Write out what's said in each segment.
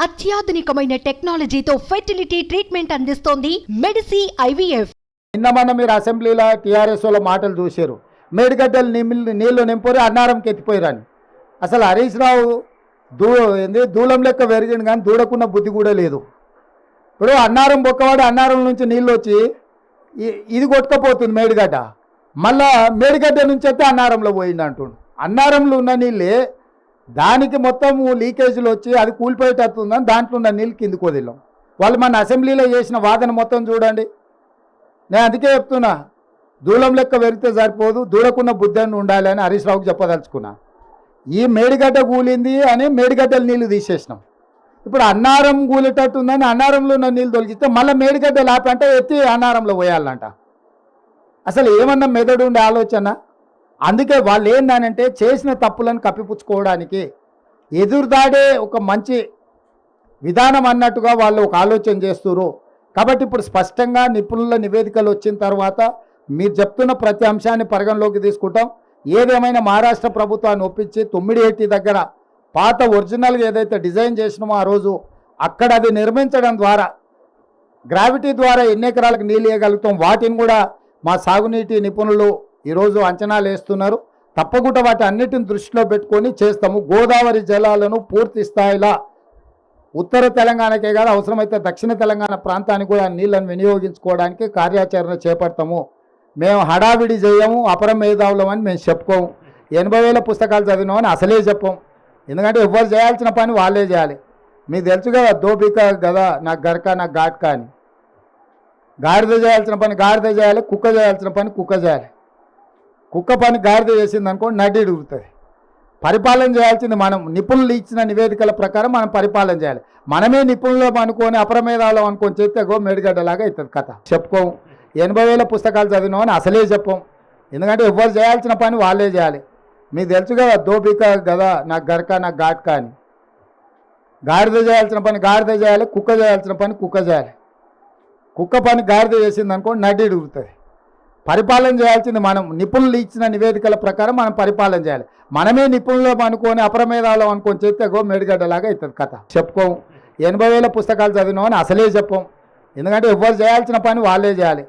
అత్యాధునికమైన టెక్నాలజీతో fertility treatment అందిస్తోంది Medici IVF. నిన్న మీరు అసెంబ్లీలో టీఆర్ఎస్ వాళ్ళ మాటలు చూశారు. మేడిగడ్డలు నీళ్లు నింపరి అన్నారంకి ఎత్తిపోయారని. అసలు హరీష్ రావు దూలం లెక్క పెరిగింది కానీ దూడకున్న బుద్ధి కూడా లేదు. ఇప్పుడు అన్నారం బొక్కవాడు అన్నారం నుంచి నీళ్ళు వచ్చి ఇది కొట్టుకపోతుంది మేడిగడ్డ, మళ్ళా మేడిగడ్డ నుంచి అయితే అన్నారంలో పోయింది అంటుండు. అన్నారంలో ఉన్న నీళ్ళే దానికి మొత్తం లీకేజీలు వచ్చి అది కూలిపోయేటట్టుందని దాంట్లో ఉన్న నీళ్ళు కిందికి వదిలాం. వాళ్ళు మన అసెంబ్లీలో చేసిన వాదన మొత్తం చూడండి. నేను అందుకే చెప్తున్నా, దూలం లెక్క పెరిగితే సరిపోదు, దూడకున్న బుద్ధాన్ని ఉండాలి అని హరీష్ రావుకి చెప్పదలుచుకున్నా. ఈ మేడిగడ్డ కూలింది అని మేడిగడ్డల నీళ్లు తీసేసినాం. ఇప్పుడు అన్నారం కూలేటట్టు ఉందని అన్నారంలో ఉన్న నీళ్ళు తొలగిస్తే మళ్ళీ మేడిగడ్డ లాపంటే ఎత్తి అన్నారంలో పోయాలంట. అసలు ఏమన్నా మెదడు ఉండే ఆలోచన? అందుకే వాళ్ళు ఏందనంటే చేసిన తప్పులను కప్పిపుచ్చుకోవడానికి ఎదురుదాడే ఒక మంచి విధానం అన్నట్టుగా వాళ్ళు ఒక ఆలోచన చేస్తున్నారు. కాబట్టి ఇప్పుడు స్పష్టంగా నిపుణుల నివేదికలు వచ్చిన తర్వాత మీరు చెప్తున్న ప్రతి అంశాన్ని పరిగణలోకి తీసుకుంటాం. ఏదేమైనా మహారాష్ట్ర ప్రభుత్వాన్ని ఒప్పించి 980 దగ్గర పాత ఒరిజినల్గా ఏదైతే డిజైన్ చేసినామో ఆ రోజు అక్కడ అది నిర్మించడం ద్వారా గ్రావిటీ ద్వారా ఎన్ని ఎకరాలకు నీళ్ళు ఇవ్వగలుగుతాం, వాటిని కూడా మా సాగునీటి నిపుణులు ఈరోజు అంచనాలు వేస్తున్నారు. తప్పకుండా వాటి అన్నిటిని దృష్టిలో పెట్టుకొని చేస్తాము. గోదావరి జలాలను పూర్తి స్థాయిలో ఉత్తర తెలంగాణకే కాదు, అవసరమైతే దక్షిణ తెలంగాణ ప్రాంతానికి కూడా నీళ్ళను వినియోగించుకోవడానికి కార్యాచరణ చేపడతాము. మేము హడావిడి చేయము, అపరం మేధావులం అని మేము చెప్పుకోము. 80,000 పుస్తకాలు చదివినామని అసలే చెప్పం. ఎందుకంటే ఎవరు చేయాల్సిన పని వాళ్ళే చేయాలి. మీకు తెలుసు కదా, దోపిక కదా నాకు గరక నాకు ఘాట్కా అని. గాడిద చేయాల్సిన పని గాడిద చేయాలి, కుక్క చేయాల్సిన పని కుక్క చేయాలి. కుక్క పని గాడిద చేసింది అనుకోండి నడ్డి ఉడుగుతుంది. పరిపాలన చేయాల్సింది మనం. నిపుణులు ఇచ్చిన నివేదికల ప్రకారం మనం పరిపాలన చేయాలి. మనమే నిపుణులు అనుకొని అపరమేధావులం అనుకొని చెప్తే మేడిగడ్డలాగా అవుతుంది కథ. చెప్పుకోము. 80,000 పుస్తకాలు చదివినామని అసలే చెప్పం. ఎందుకంటే ఎవరు చేయాల్సిన పని వాళ్ళే చేయాలి. మీకు తెలుసు కదా, దోపిక కదా నాకు గరక నాకు ఘాట్కా అని. గాడిద చేయాల్సిన పని గాడిద చేయాలి, కుక్క చేయాల్సిన పని కుక్క చేయాలి. కుక్క పని గాడిద చేసింది అనుకోండి నడ్డి ఉడుగుతుంది. పరిపాలన చేయాల్సింది మనం. నిపుణులు ఇచ్చిన నివేదికల ప్రకారం మనం పరిపాలన చేయాలి. మనమే నిపుణులు అనుకొని అపరమేధావులం అనుకొని చెప్తే మేడిగడ్డలాగా అవుతుంది కథ. చెప్పుకోము. 80,000 పుస్తకాలు చదివినామని అసలే చెప్పం. ఎందుకంటే ఎవరు చేయాల్సిన పని వాళ్ళే చేయాలి.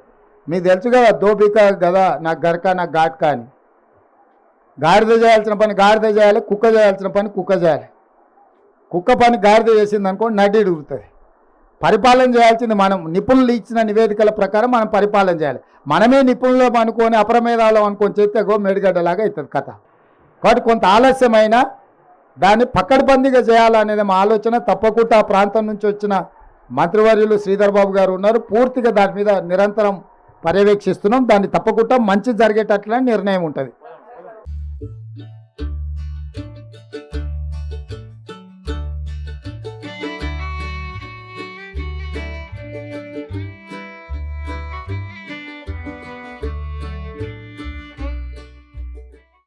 మీకు తెలుసు కదా, దోపిక కదా నాకు గరక నాకు ఘాట్కా అని. గాడిద చేయాల్సిన పని గాడిద చేయాలి, కుక్క చేయాల్సిన పని కుక్క చేయాలి. కుక్క పని గాడిద చేసింది అనుకోండి నడ్డి ఉడుగుతుంది. పరిపాలన చేయాల్సింది మనం. నిపుణులు ఇచ్చిన నివేదికల ప్రకారం మనం పరిపాలన చేయాలి. మనమే నిపుణులు అనుకొని అపరమేధావులం అనుకొని చెప్తే మేడిగడ్డలాగా అవుతుంది కథ. కాబట్టి కొంత ఆలస్యమైన దాన్ని పక్కడబందీగా చేయాలనేది మా ఆలోచన. తప్పకుండా ఆ ప్రాంతం నుంచి వచ్చిన మంత్రివర్యులు శ్రీధర్ బాబు గారు ఉన్నారు. పూర్తిగా దాని మీద నిరంతరం పర్యవేక్షిస్తున్నాం. దాన్ని తప్పకుండా మంచి జరిగేటట్లనే నిర్ణయం ఉంటుంది.